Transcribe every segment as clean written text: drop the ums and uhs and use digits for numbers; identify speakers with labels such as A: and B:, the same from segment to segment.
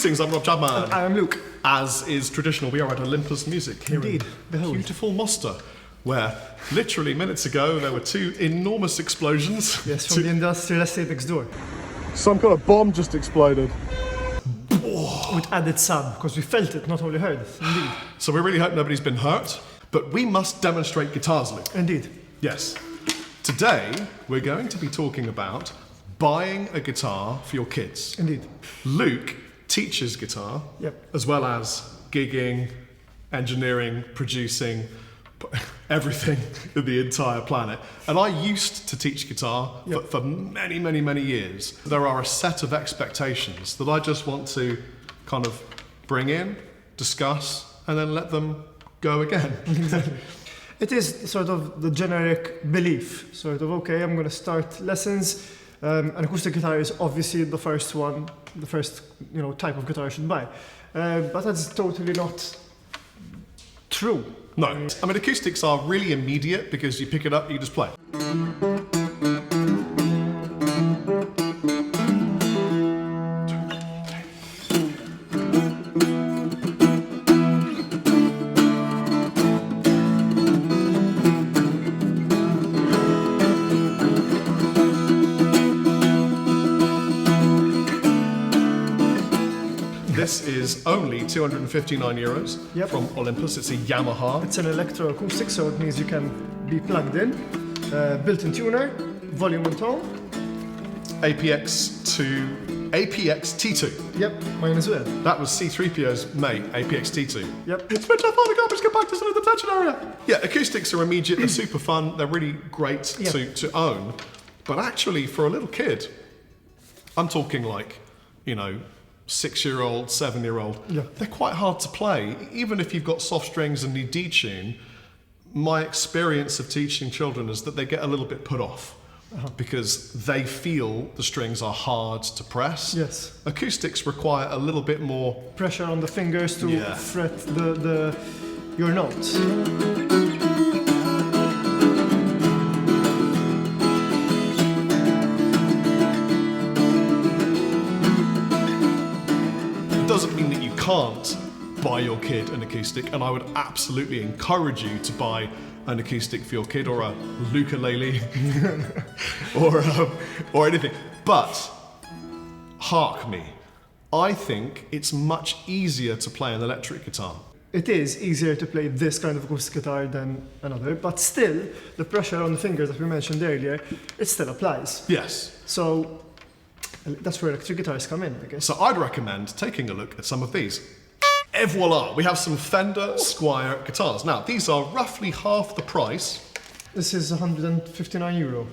A: Greetings, I'm Rob Chapman.
B: And I am Luke.
A: As is traditional, we are at Olimpus Music here
B: Indeed.
A: in beautiful Moster, where literally minutes ago there were two enormous explosions.
B: Yes, from the industrial estate next door.
A: Some kind of bomb just exploded.
B: With added sound, because we felt it, not only heard it. Indeed.
A: So we really hope nobody's been hurt, but we must demonstrate guitars, Luke.
B: Indeed.
A: Yes. Today, we're going to be talking about buying a guitar for your kids.
B: Indeed.
A: Luke teaches guitar,
B: Yep.
A: as well as gigging, engineering, producing, everything in the entire planet. And I used to teach guitar for many, many, many years. There are a set of expectations that I just want to kind of bring in, discuss, and then let them go again.
B: Exactly. It is sort of the generic belief, sort of, okay, I'm going to start lessons. An acoustic guitar is obviously the first one, the first type of guitar I should buy. But that's totally not true.
A: No, I mean acoustics are really immediate because you pick it up, you just play. This is only €259 from Olimpus. It's a Yamaha.
B: It's an electroacoustic, so it means you can be plugged in, built-in tuner, volume and tone.
A: APX T2.
B: Yep, mine as well.
A: That was C3PO's mate, APX T2.
B: Yep.
A: Switch off all the garbage, get back to the detention area. Yeah, acoustics are immediate, they're super fun, they're really great to own. But actually, for a little kid, I'm talking like, 6-year-old, 7-year-old, they're quite hard to play. Even if you've got soft strings and need detune, my experience of teaching children is that they get a little bit put off because they feel the strings are hard to press.
B: Yes.
A: Acoustics require a little bit more
B: pressure on the fingers to fret your notes.
A: Doesn't mean that you can't buy your kid an acoustic, and I would absolutely encourage you to buy an acoustic for your kid, or a ukulele, or anything. But hark me, I think it's much easier to play an electric guitar.
B: It is easier to play this kind of acoustic guitar than another, but still, the pressure on the fingers that we mentioned earlier, it still applies.
A: Yes.
B: So that's where electric guitars come in, I guess.
A: So I'd recommend taking a look at some of these. Et voila, we have some Fender Squier guitars. Now, these are roughly half the price.
B: This is €159.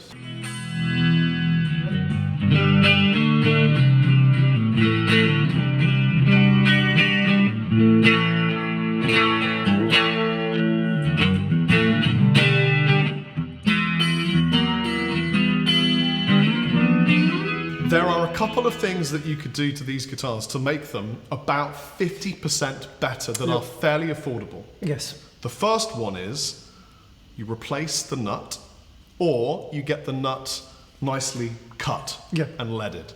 A: There are a couple of things that you could do to these guitars to make them about 50% better that are fairly affordable.
B: Yes.
A: The first one is you replace the nut, or you get the nut nicely cut and leaded.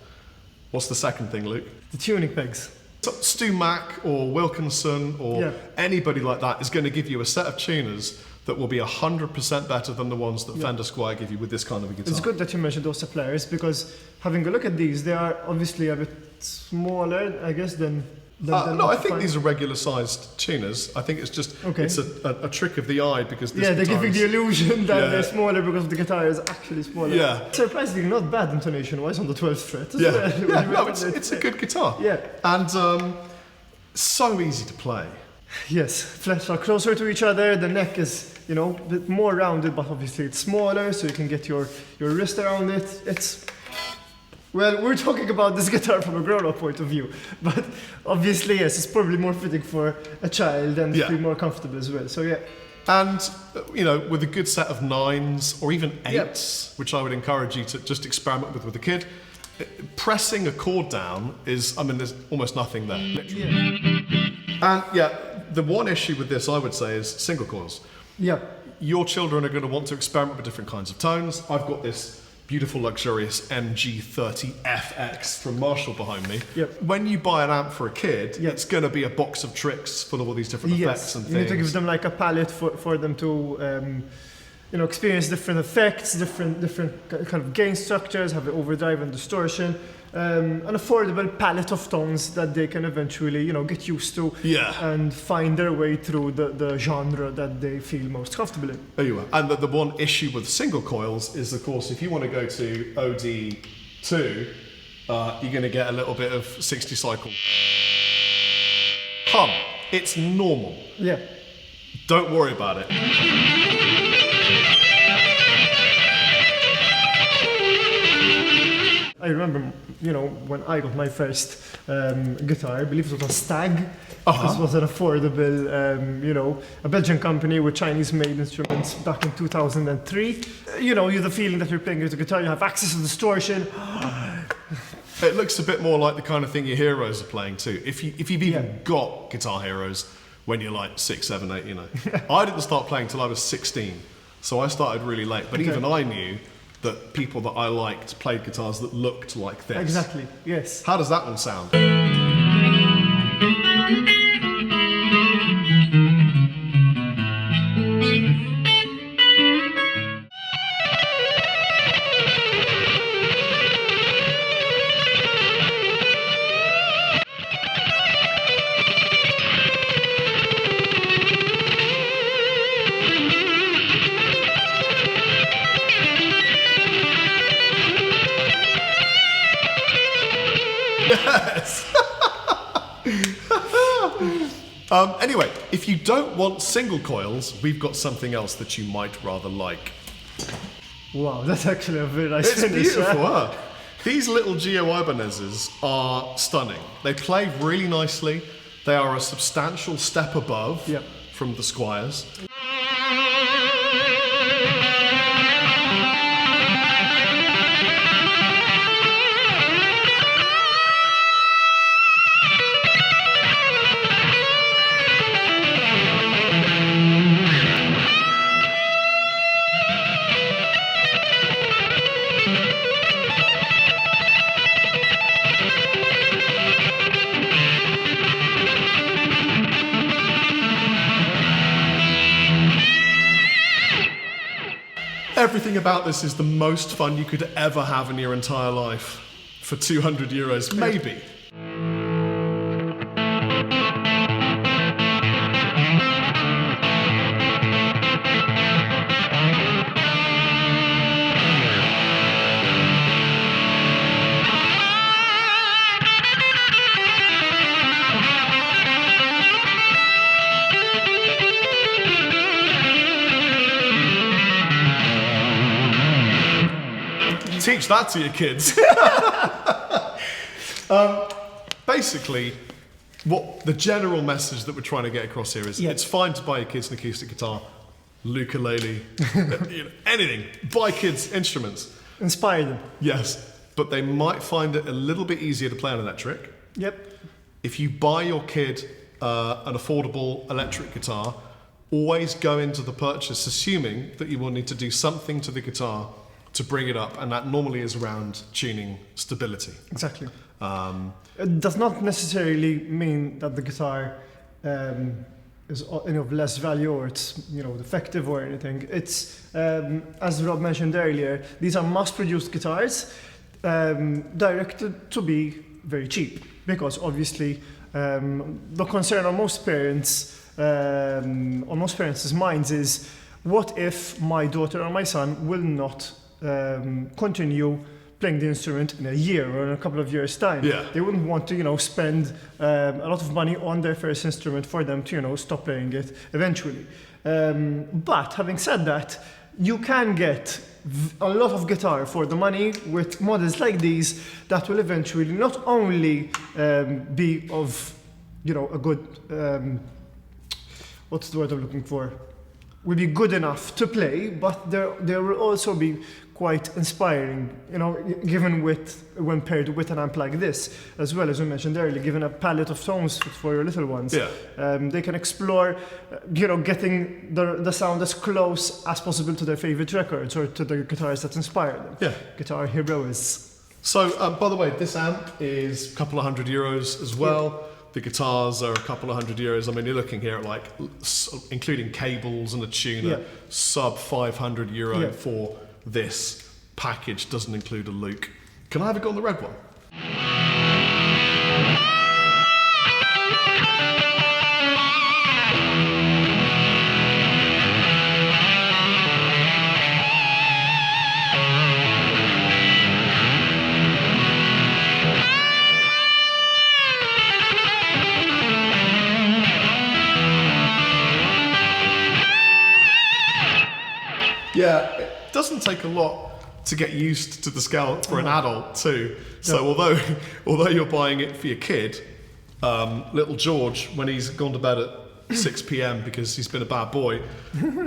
A: What's the second thing, Luke?
B: The tuning pegs.
A: So Stu Mack or Wilkinson or anybody like that is going to give you a set of tuners that will be 100% better than the ones that Fender Squier give you with this kind of a guitar.
B: It's good that you mentioned those suppliers, because having a look at these, they are obviously a bit smaller, I guess, than
A: no, I think these are regular sized tuners. I think it's just it's a trick of the eye, because this
B: they're giving the illusion that they're smaller because the guitar is actually smaller.
A: Yeah.
B: Surprisingly not bad intonation-wise on the 12th fret.
A: No, it's a good guitar.
B: Yeah.
A: And so easy to play.
B: Yes, frets are closer to each other, the neck is, a bit more rounded, but obviously it's smaller, so you can get your wrist around it. Well, we're talking about this guitar from a grown-up point of view, but obviously, yes, it's probably more fitting for a child and feel more comfortable as well, so yeah.
A: And, with a good set of 9s or even 8s, which I would encourage you to just experiment with a kid, pressing a chord down is, there's almost nothing there, literally. And the one issue with this, I would say, is single coils.
B: Yeah.
A: Your children are going to want to experiment with different kinds of tones. I've got this beautiful, luxurious MG30FX from Marshall behind me.
B: Yep.
A: When you buy an amp for a kid,
B: Yep.
A: it's going to be a box of tricks full of all these different effects and
B: you
A: things.
B: need to give them like a palette for them to experience different effects, different kind of gain structures, have overdrive and distortion, an affordable palette of tones that they can eventually get used to and find their way through the genre that they feel most comfortable in.
A: There you are. And the one issue with single coils is, of course, if you want to go to OD2, you're going to get a little bit of 60 cycle hum. It's normal.
B: Yeah.
A: Don't worry about it.
B: I remember, when I got my first guitar, I believe it was a Stag. This was an affordable, a Belgian company with Chinese-made instruments back in 2003. You have the feeling that you're playing with a guitar, you have access to distortion.
A: It looks a bit more like the kind of thing your heroes are playing too. If you've even got Guitar Heroes when you're like 6, 7, 8, I didn't start playing till I was 16, so I started really late. But even I knew that people that I liked played guitars that looked like this.
B: Exactly, yes.
A: How does that one sound? Yes. Anyway, if you don't want single coils, we've got something else that you might rather like.
B: Wow, that's actually a very nice
A: It's
B: finish.
A: beautiful, huh? These little Geo Ibanezes are stunning. They play really nicely. They are a substantial step above from the Squires. Everything about this is the most fun you could ever have in your entire life. For 200 euros, maybe. Teach that to your kids. Basically, what the general message that we're trying to get across here is it's fine to buy your kids an acoustic guitar, ukulele, anything. Buy kids instruments.
B: Inspire them.
A: Yes, but they might find it a little bit easier to play an electric.
B: Yep.
A: If you buy your kid an affordable electric guitar, always go into the purchase assuming that you will need to do something to the guitar to bring it up, and that normally is around tuning stability.
B: Exactly. It does not necessarily mean that the guitar is of less value or it's defective or anything. It's as Rob mentioned earlier, these are mass-produced guitars directed to be very cheap, because obviously the concern on most parents' minds is, what if my daughter or my son will not continue playing the instrument in a year or in a couple of years' time?
A: Yeah.
B: They wouldn't want to, spend a lot of money on their first instrument for them to, stop playing it eventually. But having said that, you can get a lot of guitar for the money with models like these that will eventually not only be of, a good, what's the word I'm looking for? Will be good enough to play, but there will also be quite inspiring, you know, given when paired with an amp like this, as well as we mentioned earlier, given a palette of tones for your little ones. They can explore, you know, getting the sound as close as possible to their favorite records or to the guitars that inspire them.
A: Yeah.
B: Guitar heroes.
A: So, by the way, this amp is a couple of €100 as well.
B: Yeah.
A: The guitars are a couple of €100. I mean, you're looking here at like, including cables and a tuner, sub €500 for this package. Doesn't include a Luke. Can I have a go on the red one? Yeah, it doesn't take a lot to get used to the scale for an adult too. So although you're buying it for your kid, little George, when he's gone to bed at 6 p.m. because he's been a bad boy,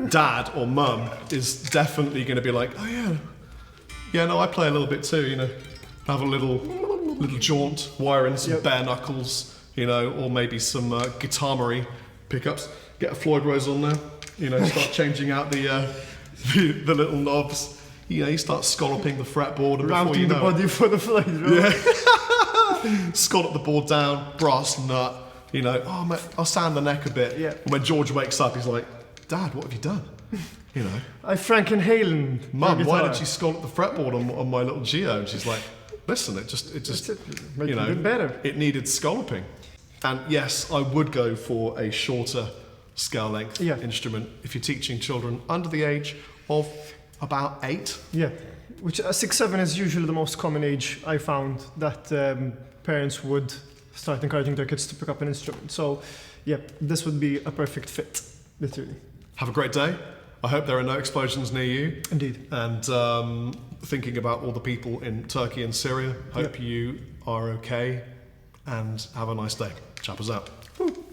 A: dad or mum is definitely going to be like, oh yeah, no, I play a little bit too, you know, have a little jaunt, wire in some bare knuckles, you know, or maybe some guitarmery pickups. Get a Floyd Rose on there, you know, start changing out the little knobs. You know, you start scalloping the fretboard, and before you know
B: the body for the Floyd Rose.
A: Scallop the board down, brass nut. You know, oh mate, I'll sand the neck a bit.
B: Yeah.
A: And when George wakes up, he's like, Dad, what have you done? You know,
B: I Franken Halen.
A: Mum, why don't you scallop the fretboard on my little Geo? And she's like, listen, it just
B: Make
A: you know,
B: it a bit better.
A: It needed scalloping. And yes, I would go for a shorter scale length instrument if you're teaching children under the age of about 8.
B: Yeah, which 6-7 is usually the most common age I found that parents would start encouraging their kids to pick up an instrument. So, yeah, this would be a perfect fit, literally.
A: Have a great day. I hope there are no explosions near you.
B: Indeed.
A: And thinking about all the people in Turkey and Syria, hope you are okay and have a nice day. Chappers out.
B: Ooh.